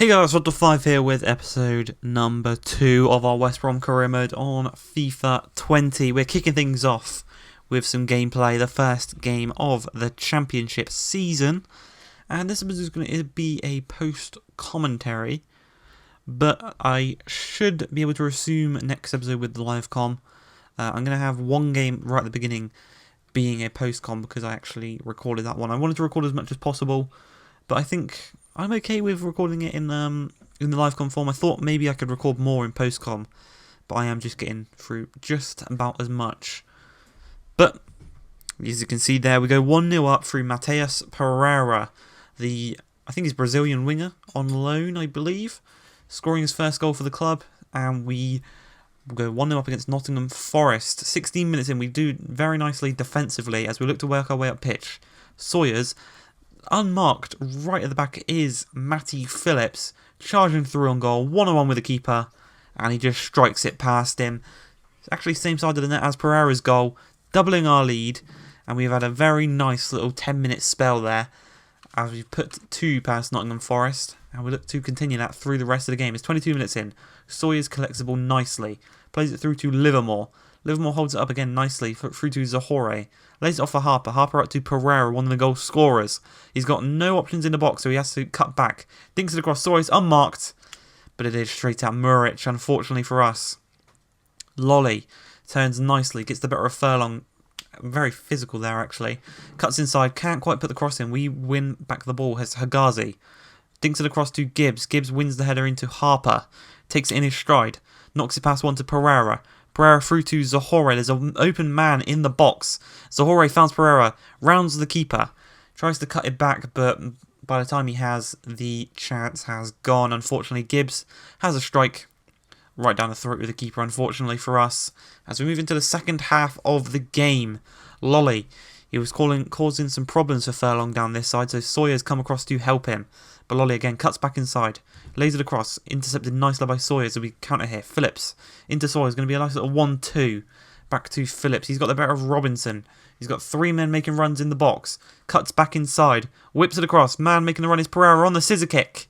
Hey guys, Rod5 here with episode number 2 of our West Brom career mode on FIFA 20. We're kicking things off with some gameplay, the first game of the championship season. And this episode is going to be a post-commentary, but I should be able to resume next episode with the live com. I'm going to have one game right at the beginning being a post-com because I actually recorded that one. I wanted to record as much as possible, but I think I'm okay with recording it in the live com form. I thought maybe I could record more in post com, but I am just getting through just about as much. But as you can see there, we go 1-0 up through Matheus Pereira, I think he's Brazilian winger on loan, I believe, scoring his first goal for the club, and we go 1-0 up against Nottingham Forest. 16 minutes in, we do very nicely defensively as we look to work our way up pitch. Sawyers, unmarked, right at the back is Matty Phillips, charging through on goal, 1-on-1 with the keeper, and he just strikes it past him. It's actually same side of the net as Pereira's goal, doubling our lead, and we've had a very nice little 10-minute spell there as we've put 2 past Nottingham Forest, and we look to continue that through the rest of the game. It's 22 minutes in. Sawyers collects the ball nicely, plays it through to Livermore. Livermore holds it up again nicely, through to Zohore. Lays it off for Harper. Harper up to Pereira, one of the goal scorers. He's got no options in the box, so he has to cut back. Dinks it across. Sawyers unmarked, but it is straight out Muric, unfortunately for us. Lolly turns nicely, gets the better of Furlong. Very physical there, actually. Cuts inside, can't quite put the cross in. We win back the ball as Hagazi. Dinks it across to Gibbs. Gibbs wins the header into Harper. Takes it in his stride. Knocks it past one to Pereira. Pereira through to Zohore. There's an open man in the box. Zohore finds Pereira, rounds the keeper, tries to cut it back, but by the time he has, the chance has gone. Unfortunately, Gibbs has a strike right down the throat of the keeper, unfortunately for us. As we move into the second half of the game, Lolly, he was causing some problems for Furlong down this side, so Sawyers come across to help him. But Lolly again cuts back inside, lays it across, intercepted nicely by Sawyers, so we counter here. Phillips into Sawyers, going to be a nice little 1-2. Back to Phillips, he's got the better of Robinson. He's got 3 men making runs in the box, cuts back inside, whips it across, man making the run is Pereira on the scissor kick.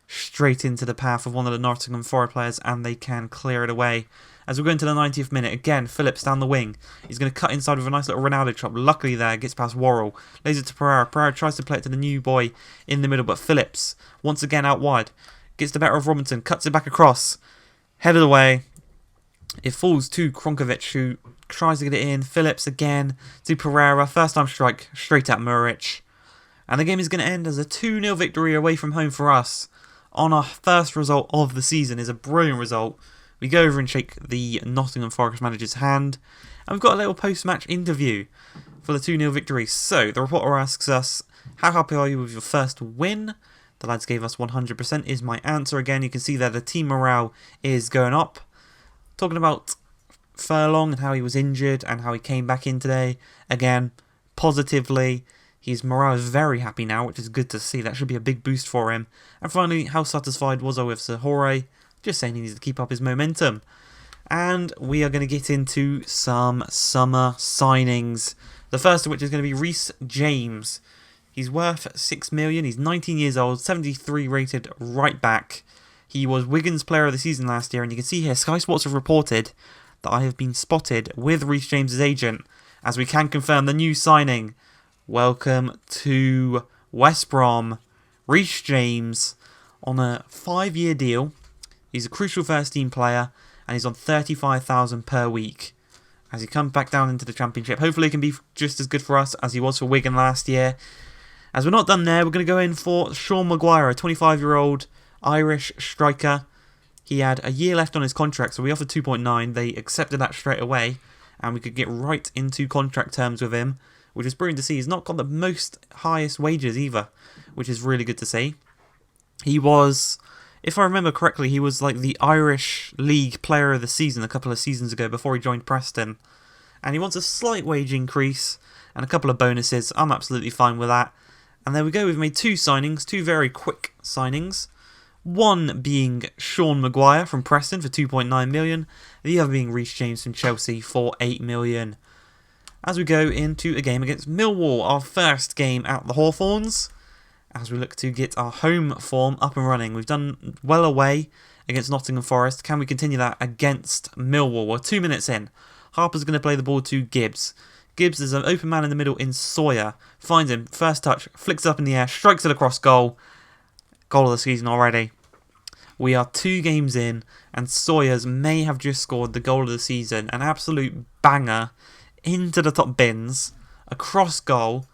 Straight into the path of one of the Nottingham Forest players, and they can clear it away. As we go into the 90th minute, again, Phillips down the wing. He's going to cut inside with a nice little Ronaldo chop. Luckily there, gets past Worrell. Lays it to Pereira. Pereira tries to play it to the new boy in the middle, but Phillips, once again out wide, gets the better of Robinson, cuts it back across. Headed away. It falls to Kronkovic, who tries to get it in. Phillips again to Pereira. First time strike, straight at Muric. And the game is going to end as a 2-0 victory away from home for us. On our first result of the season is a brilliant result. We go over and shake the Nottingham Forest manager's hand. And we've got a little post-match interview for the 2-0 victory. So, the reporter asks us, how happy are you with your first win? The lads gave us 100% is my answer. Again, you can see that the team morale is going up. Talking about Furlong and how he was injured and how he came back in today. Again, positively. His morale is very happy now, which is good to see. That should be a big boost for him. And finally, how satisfied was I with Zohore? Just saying he needs to keep up his momentum. And we are going to get into some summer signings. The first of which is going to be Reece James. He's worth 6 million. He's 19 years old, 73 rated right back. He was Wigan's player of the season last year. And you can see here, Sky Sports have reported that I have been spotted with Reece James' agent, as we can confirm the new signing. Welcome to West Brom, Reece James, on a 5-year deal. He's a crucial first team player, and he's on 35,000 per week. As he comes back down into the Championship, hopefully he can be just as good for us as he was for Wigan last year. As we're not done there, we're going to go in for Sean Maguire, a 25-year-old Irish striker. He had a year left on his contract, so we offered 2.9. They accepted that straight away, and we could get right into contract terms with him, which is brilliant to see. He's not got the most highest wages either, which is really good to see. He was, if I remember correctly, he was like the Irish League Player of the Season a couple of seasons ago before he joined Preston. And he wants a slight wage increase and a couple of bonuses. I'm absolutely fine with that. And there we go, we've made 2 signings, 2 very quick signings. One being Sean Maguire from Preston for 2.9 million, the other being Reece James from Chelsea for 8 million. As we go into a game against Millwall, our first game at the Hawthorns. as we look to get our home form up and running. We've done well away against Nottingham Forest. Can we continue that against Millwall? We're 2 minutes in. Harper's going to play the ball to Gibbs. Gibbs is an open man in the middle in Sawyer. Finds him, first touch, flicks it up in the air, strikes it across goal. Goal of the season already. We are 2 games in, and Sawyers may have just scored the goal of the season. An absolute banger into the top bins, across goal.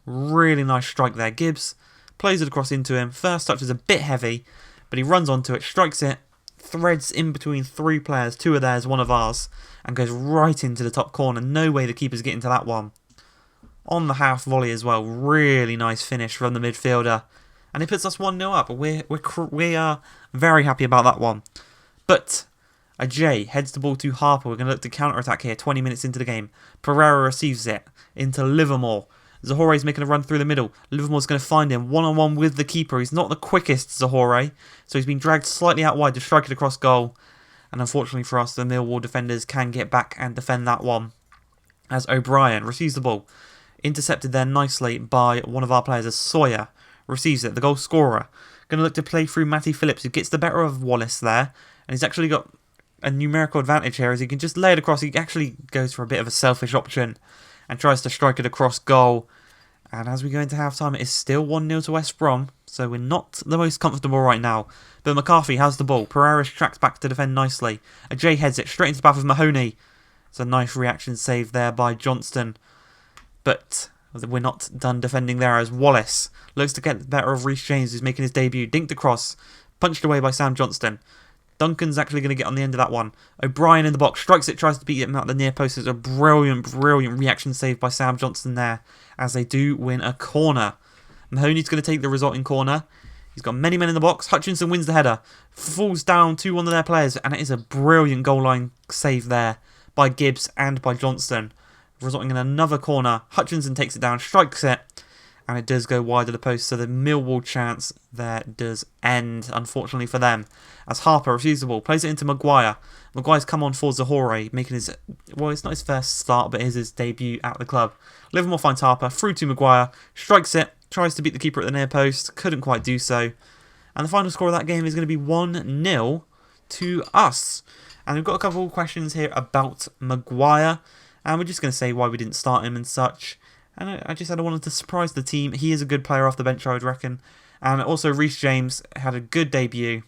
Really nice strike there. Gibbs plays it across into him. First touch is a bit heavy, but he runs onto it, strikes it, threads in between 3 players, 2 of theirs, 1 of ours, and goes right into the top corner. No way the keeper's getting to that one. On the half volley as well. Really nice finish from the midfielder. And it puts us 1-0 up. We are very happy about that one. But Ajay heads the ball to Harper. We're going to look to counter-attack here 20 minutes into the game. Pereira receives it into Livermore. Zahore's making a run through the middle. Livermore's going to find him one-on-one with the keeper. He's not the quickest, Zahore, so he's been dragged slightly out wide to strike it across goal. And unfortunately for us, the Millwall defenders can get back and defend that one. As O'Brien receives the ball. Intercepted there nicely by one of our players as Sawyer receives it, the goal scorer. Going to look to play through Matty Phillips, who gets the better of Wallace there. And he's actually got a numerical advantage here as he can just lay it across. He actually goes for a bit of a selfish option and tries to strike it across goal. And as we go into half-time, it is still 1-0 to West Brom, so we're not the most comfortable right now. But McCarthy has the ball. Pereira's tracked back to defend nicely. Ajay heads it straight into the path of Mahoney. It's a nice reaction save there by Johnston. But we're not done defending there as Wallace looks to get the better of Reece James, who's making his debut. Dinked across, punched away by Sam Johnston. Duncan's actually going to get on the end of that one. O'Brien in the box, strikes it, tries to beat him out the near post. It's a brilliant reaction save by Sam Johnston there, as they do win a corner. Mahoney's going to take the resulting corner. He's got many men in the box. Hutchinson wins the header, falls down to one of their players, and it is a brilliant goal line save there by Gibbs and by Johnston, resulting in another corner. Hutchinson takes it down, strikes it, and it does go wide of the post, so the Millwall chance there does end, unfortunately for them, as Harper receives the ball, plays it into Maguire. Maguire's come on for Zahore, making his, well, it's not his first start, but it is his debut at the club. Livermore finds Harper, through to Maguire, strikes it, tries to beat the keeper at the near post, couldn't quite do so. And the final score of that game is going to be 1-0 to us. And we've got a couple of questions here about Maguire, and we're just going to say why we didn't start him and such. And I just wanted to surprise the team. He is a good player off the bench, I would reckon. And also Reece James had a good debut.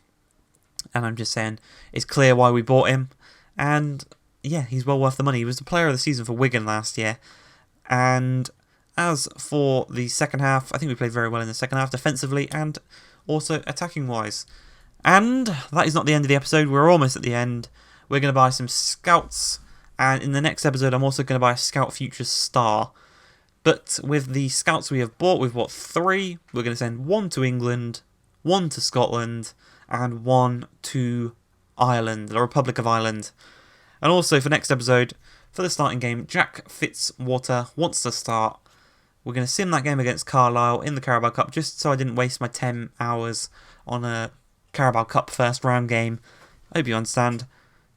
And I'm just saying, it's clear why we bought him. And yeah, he's well worth the money. He was the player of the season for Wigan last year. And as for the second half, I think we played very well in the second half, defensively and also attacking-wise. And that is not the end of the episode. We're almost at the end. We're going to buy some scouts. And in the next episode, I'm also going to buy a Scout Futures Star. But with the scouts we have bought, we've bought 3. We're going to send 1 to England, 1 to Scotland, and 1 to Ireland, the Republic of Ireland. And also for next episode, for the starting game, Jack Fitzwater wants to start. We're going to sim that game against Carlisle in the Carabao Cup, just so I didn't waste my 10 hours on a Carabao Cup first round game. I hope you understand.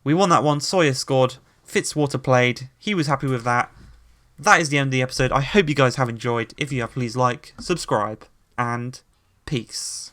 We won that one, Sawyer scored, Fitzwater played, he was happy with that. That is the end of the episode. I hope you guys have enjoyed. If you have, please like, subscribe, and peace.